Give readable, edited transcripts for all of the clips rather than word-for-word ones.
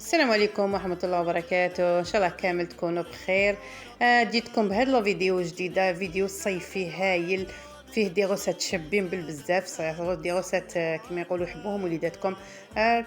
السلام عليكم ورحمة الله وبركاته، إن شاء الله كامل تكونوا بخير. جيتكم بهاد لو فيديو جديدة، فيديو صيفي هايل فيه دي غوسات شابين بالبزاف صراحة. دي غوسات كما يقولوا يحبوهم وليداتكم،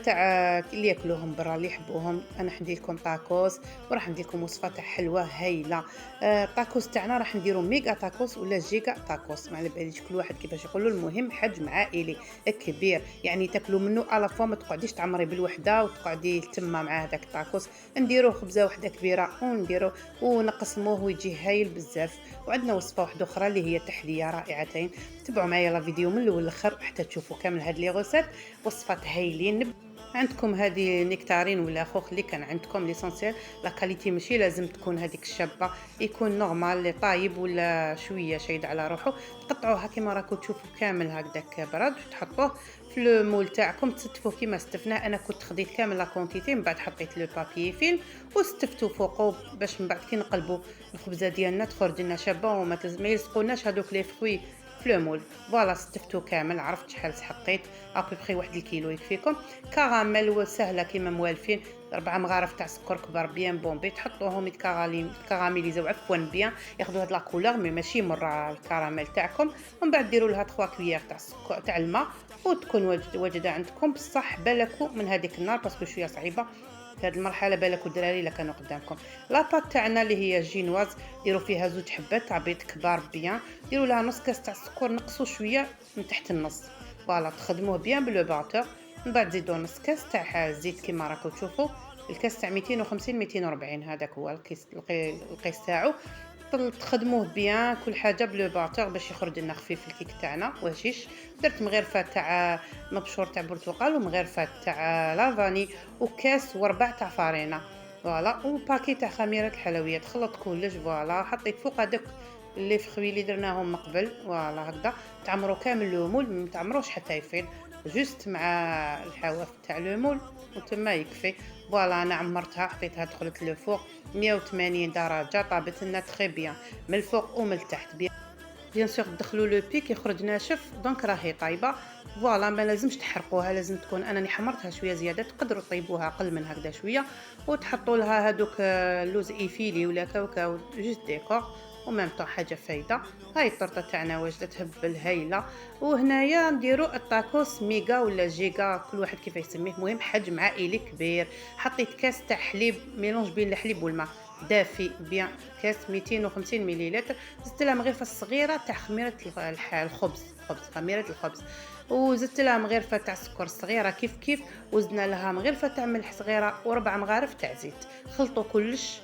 تاع اللي ياكلوهم برا اللي يحبوهم. انا حندير لكم طاكوس وراح ندير لكم وصفه تاع حلوه هايله. الطاكوس تاعنا راح نديرو ميغا طاكوس ولا جيجا طاكوس، ما على باليش كل واحد كيفاش يقولوا. المهم حجم عائلي كبير، يعني تاكلوا منه على فوا، ما تقعديش تعمري بالوحده وتقعدي تما مع هذاك الطاكوس. نديرو خبزه وحده كبيره ونديرو ونقسموه ويجي هايل بزاف. وعندنا وصفه واحده اخرى اللي هي تحليه رائعتين. تبعوا معايا لا فيديو من الاول للاخر حتى تشوفوا كامل هاد لي غوسات، وصفات هايلين. عندكم هذه نيكتارين ولا خوخ اللي كان عندكم ليسونسيال، لا كاليتي ماشي لازم تكون هذيك الشابه، يكون نورمال اللي طايب ولا شويه شايد على روحه. تقطعوها كما راكم تشوفوا كامل هكذاك برد، وتحطوه في المول تاعكم تستفوه كيما استفناه. انا كنت خديت كامل لا كونتيتي، من بعد حطيت لو بابي فيلم وستفتو فوقه باش من بعد كي نقلبوا الخبزه ديالنا تخرج لنا شابه وما ما يلصقوناش هذوك لي فروي في المول. فوالا ستفتو كامل، عرفت شحال سحقيت؟ ابري واحد الكيلو يكفيكم. كراميل وسهله كيما موالفين، 4 مغارف تاع سكر كبار بيان بومبي، تحطوهم يتكراميليزاو عفوا بيان، ياخذوا هاد لا كولور مي ماشي مره الكراميل تاعكم. ومن بعد ديروا لها 3 كويير تاع السكر تاع الماء، وتكون واجده عندكم. بصح بالكو من هذيك النار باسكو شويه صعيبه في هذه المرحله، بالك الدراري الا كانوا قدامكم. لاباط تاعنا اللي هي جينواز، ديروا فيها 2 حبات تاع بيض كبار بيان، ديروا لها نص كاس تاع السكر، نقصوا شويه من تحت النص. فوالا تخدموه بيان بلو باتور. من بعد زيدوا نص كاس تاع الزيت كما راكم تشوفوا، الكاس تاع 250 240 هذاك هو القيس تاعو. تخدموه بيان كل حاجه بلو باتور باش يخرج لنا خفيف الكيك تاعنا وهشيش. درت مغرفه تاع مبشور تاع برتقال ومغرفه تاع لافاني وكاس وربع تاع فارينه. فوالا وباكي تاع خميره الحلويات، خلطت كلش. فوالا حطيت فوق هذاك اللي فخوي اللي درناهم من قبل. فوالا هكذا تعمروا كامل لومول، ما تعمروش حتى يفيض، جوست مع الحواف تاع لومول وتما يكفي. فوالا انا عمرتها، حطيتها دخلت للفوق 180 درجه، طابت لنا تري بيان من الفوق ومن التحت. بيان سور تدخلوا لو بيك يخرج ناشف، دونك راهي طايبه. فوالا ما لازمش تحرقوها، لازم تكون، انني حمرتها شويه زياده، تقدروا طيبوها اقل من هكذا شويه. وتحطوا لها هذوك اللوز ايفيلي ولا كاوكاو جوست ديكور، ومام طون حاجه فايده. هاي الطرطه تاعنا واجده تهبل هايله. وهنايا نديروا الطاكوس ميغا ولا جيجا كل واحد كيف يسميه، مهم حجم عائلي كبير. حطيت كاس تاع حليب، ميلونج بين الحليب والماء دافي بيان، كاس 250 مليلتر. زدت لها مغرفه صغيره تاع خميره خميره الخبز. وزدت لها مغرفه تاع سكر صغيره كيف كيف، وزدنا لها مغرفه تاع ملح صغيره و4 مغارف تاع زيت. خلطوا كلش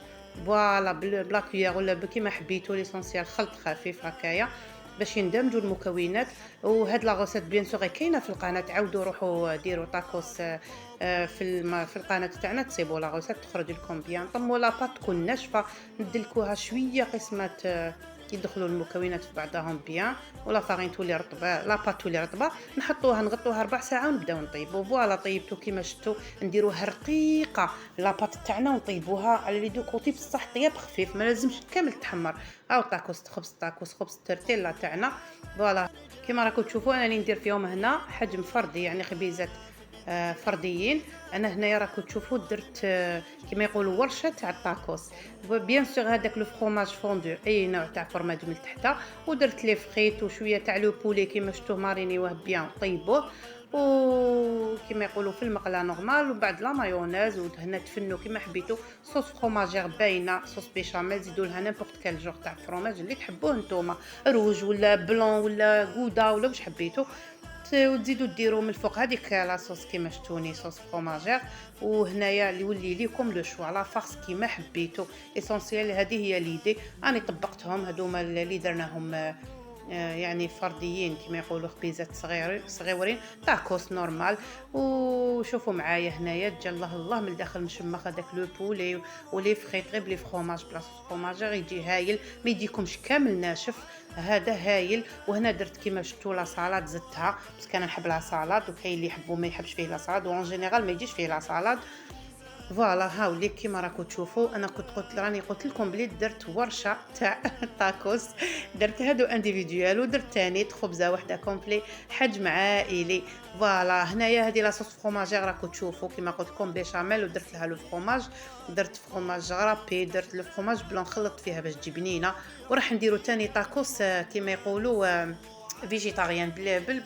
فوالا بلا كويير ولا كيما حبيتوا، ليسونسيال خلط خفيف هكايا باش يندمجوا المكونات. وهاد لا غوسيت بيان سور كاينه في القناه، عاودوا روحوا ديروا طاكوس في القناه تاعنا، تصيبوا لا غوسيت تخرج لكم بيان. طموا لاباط تكون ناشفه، ندلكوها شويه قسمات يدخلوا المكونات في بعضهم بيان، ولا فارين تولي رطبه، لاباط تولي رطبه، نحطوها نغطوها 4 ساعات ونبداو نطيبوا. فوالا طيبتو كيما شفتوا، نديروها رقيقه لاباط تاعنا ونطيبوها على لي دو كوتي، بصح طياب خفيف ما لازمش كامل تحمر. او طاكوس خبز ترتيلا تاعنا. فوالا كما راكم تشوفوا انا اللي ندير فيهم هنا حجم فردي، يعني خبيزات فرديين. انا هنايا راكم تشوفوا درت كما يقولوا ورشه تاع الطاكوس. بيان سور هذاك لو فرomage فوندو اي نوع تاع فرماج من تحت، ودرت لي فريت وشويه تاع لو بولي كيما شفتوه مارينيوه بيان طيبوه وكما يقولوا في المقله نورمال. وبعد لا مايونيز، وهنا تفنوا كيما حبيتوا. صوص فروماجير باينه، صوص بيشاميل، زيدوا لها نيمبورط كال جور تاع الفرomاج اللي تحبوه نتوما، روج ولا بلون ولا غودا ولا واش حبيتوا. وتزيدوا ديروا من الفوق هذيك لاصوص كيما شفتوني، صوص فروماجير. وهنايا اللي يولي ليكم لو شوا لا فارس كيما حبيتوا. اسونسيال هذه هي ليدي، راني طبقتهم هذوما اللي درناهم يعني فرديين كما يقولوا، خبيزات صغيورين طاكوس نورمال. وشوفوا معايا هنايا جا الله من الداخل مشمخ هذاك لو بولي ولي فريت غير بلي فروماج بلاص فروماجير يجي هايل، ما يجيكمش كامل ناشف، هذا هايل. وهنا درت كيما شفتوا لا صالاد زدتها، بس كان نحب لا صالاد، وكاين اللي يحبوا ما يحبش فيه لا صالاد، وان جينيرال ما يجيش فيه لا صالاد. فوالا هاوليك كيما راكم تشوفوا. انا كنت راني قلت لكم بلي درت ورشه تاع طاكوس. درت هادو انديفيديوال ودرت تاني خبزه واحده كومبلي حجم عائلي. فوالا هنايا هذه لاصوص فروماجير راكم تشوفوا كيما قلت لكم بيشاميل ودرت لها لو فرomage. درت فرomage غرابي، درت لو فرomage بلون خلطت فيها باش تجي بنينه. وراح نديرو تاني طاكوس كيما يقولوا فيجيتاريان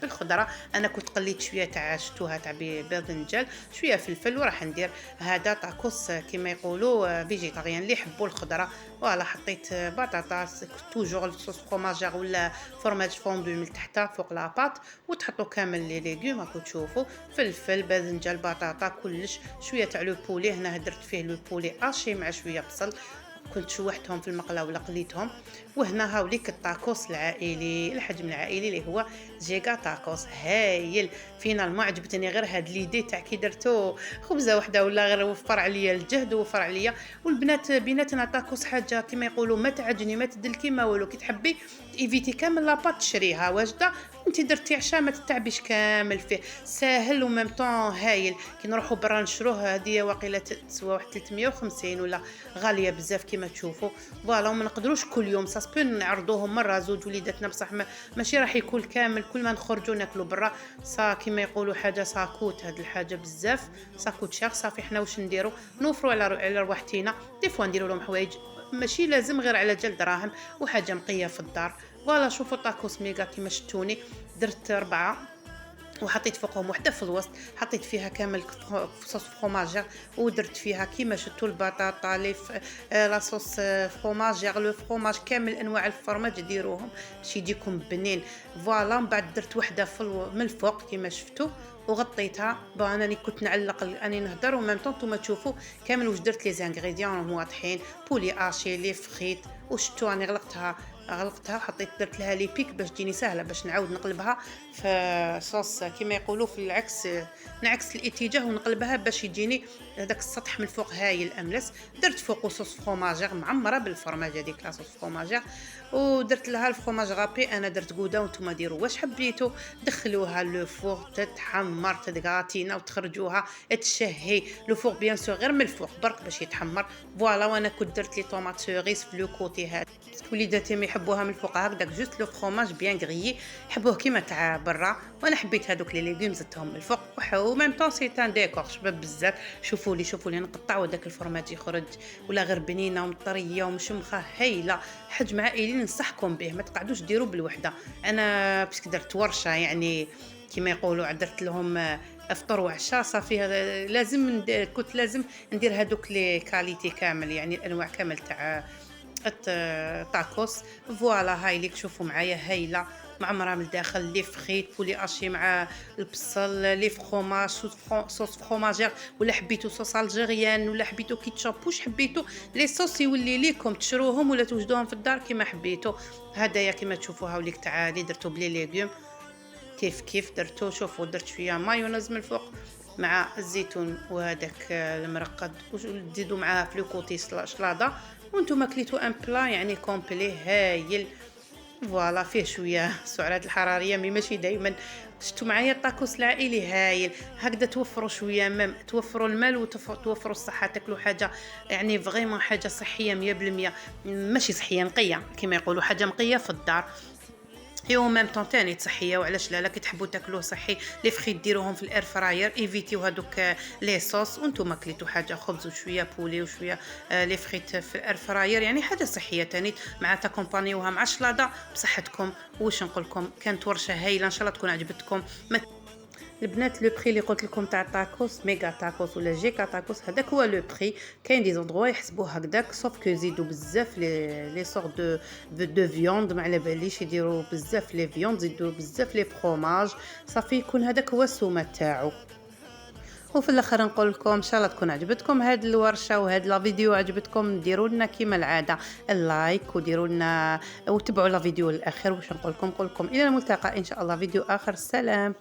بالخضره. انا كنت قليت شويه تاع شتوها تاع باذنجان شويه فلفل، وراح ندير هذا طاكوس كيما يقولوا فيجيتاريان اللي يحبوا الخضره. فوالا حطيت بطاطا توجور الصوص فروماجير ولا فرماج فوندو من تحت فوق لاباط، وتحطوا كامل لي ليغوم راكم تشوفوا، فلفل باذنجان بطاطا كلش. شويه تاع لو بولي هنا درت فيه لو بولي اشي مع شويه بصل، كنت شوحتهم في المقله ولا قليتهم. وهنا هاوليك الطاكوس العائلي، الحجم العائلي اللي هو جيجا طاكوس هايل. فينالمون عجبتني غير هاد ليدي تاع كي درتو خبزه وحده ولا غير وفر عليا الجهد ووفر عليا. والبنات بيناتنا طاكوس حاجه كيما يقولوا ما تعجني ما تدلكي ما والو، كي تحبي ايفيتي كامل لاباط تشريها واجده، انت درتي عشاء ما تتعبيش كامل فيه، ساهل وميم طون هايل. كي نروحوا برا نشروه هديه واقيله تسوى واحد 350 ولا غاليه بزاف كيما تشوفوا. فوالا ما نقدروش كل يوم ساسبو نعرضوهم مره زوج وليداتنا، بصح ماشي راح يكون كامل كل ما نخرجوا ناكلوا برا. صا كيما يقولوا حاجه ساكوت، هاد الحاجه بزاف ساكوت شاغ. صافي حنا واش نديروا نوفروا على رواحتينا، دي فوا نديروا لهم حوايج ماشي لازم غير على جال دراهم وحاجه مقيه في الدار. فوالا شوفوا طاكوس ميغا كيما شفتوني، درت 4 وحطيت فوقهم وحده في الوسط، حطيت فيها كامل صوص فروماجير، ودرت فيها كيما شفتوا البطاطا لاصوص فروماجير لو فرomage كامل انواع الفرماج ديروهم باش يجيكم بنين. فوالا من بعد درت وحده من الفوق كيما شفتوا وغطيتها. انا كنت نعلق اني نهضر وميم طون نتوما تشوفوا كامل واش درت. لي زانغريديون واضحين، بولي اشي لي فريت، وشفتوا راني غلقتها حطيت درت لها لي بيك باش تجيني سهله باش نعاود نقلبها في صوص كيما يقولوا في العكس، نعكس الاتجاه ونقلبها باش يجيني هذاك السطح من الفوق هايل املس. درت فوق صوص فروماجير معمره بالفرماج هذيك لاصوص فروماجير، ودرت لها الفرomage غابي. انا درت غودا وانتم ديروا واش حبيتوا، دخلوها لو فور تتحمر تدغاتينا وتخرجوها تشهي. لو فور بيان سور غير من الفوق برك باش يتحمر. فوالا وانا كنت درت لي طوماط سوريس في لو كوتي هذا، وليداتي ما يحبوها من الفوق هكذاك جوست لو فرomage بيان غريي، يحبوه كيما تاع برا. وانا حبيت هذوك لي ليغوم زدتهم من الفوق و ميم طون سي تان ديكور شباب بزاف. شوفوا لي نقطع وداك الفرماج يخرج ولا غير بنينه ومطريه ومشمخه هايله. حجم عائلي ننصحكم به، ما تقعدوش ديروا بالوحده. انا باسكو درت ورشه يعني كيما يقولوا درت لهم افطر وعشاء صافي لازم كنت لازم ندير هذوك لي كاليتي كامل يعني الانواع كامل تاع طاكوس. فوالا هاي اللي تشوفوا معايا هايله معمره من الداخل، لي فريت بولي اشي مع البصل، لي فرomage صوص فروماجير، ولا حبيتو صوص الجيريان ولا حبيتو كيتشوب واش حبيتو لي صوص يولي ليكم تشروهم ولا توجدوهم في الدار كيما حبيتو. هدايا كيما تشوفوا هاوليك تاع اللي درتو بلي ليغوم كيف درتو. شوفوا درت شويه مايونيز من الفوق مع الزيتون وهذاك المرقد وتزيدوا معاه في لو كوتي شلاضه، وانتم كليتو ان بلا يعني كومبلي هايل. فوالا فيه شويه السعرات الحراريه مي ماشي دائما. شفتوا معايا الطاكوس العائلي هايل هكذا، توفروا شويه مام توفروا المال وتوفروا الصحه، تاكلوا حاجه يعني فريمون حاجه صحيه 100%، ماشي صحيه نقيه كما يقولوا حاجه نقيه في الدار ايوا ميم طون تاني صحيه. وعلاش لا كي تحبوا تاكلوه صحي لي فريت ديروهم في الاير فراير، ايفيتيو هذوك لي صوص. وانتم كليتوا حاجه خبز وشويه بولي وشويه لي فريت في الاير فراير يعني حاجه صحيه تاني مع تاكومبانيوها مع الشلاضه بصحتكم. واش نقول لكم كانت ورشه هايله ان شاء الله تكون عجبتكم. البنات لو بري اللي قلت لكم تاع طاكوس ميغا طاكوس ولا جيكا طاكوس هذاك هو لو بري. كاين دي زوندروا يحسبوه هكذاك سوف كو يزيدوا بزاف لي سور دو فيوند، ما على باليش يديروا بزاف لي فيوند يزيدوا بزاف لي فرomage صافي يكون هذاك هو السومه تاعو. وفي الاخر نقول لكم ان شاء الله تكون عجبتكم هاد الورشه وهاد لا فيديو عجبتكم، ديروا لنا كيما العاده اللايك وديروا لنا وتبعوا لا فيديو للاخر. واش نقول لكم الى الملتقى ان شاء الله فيديو اخر. سلام.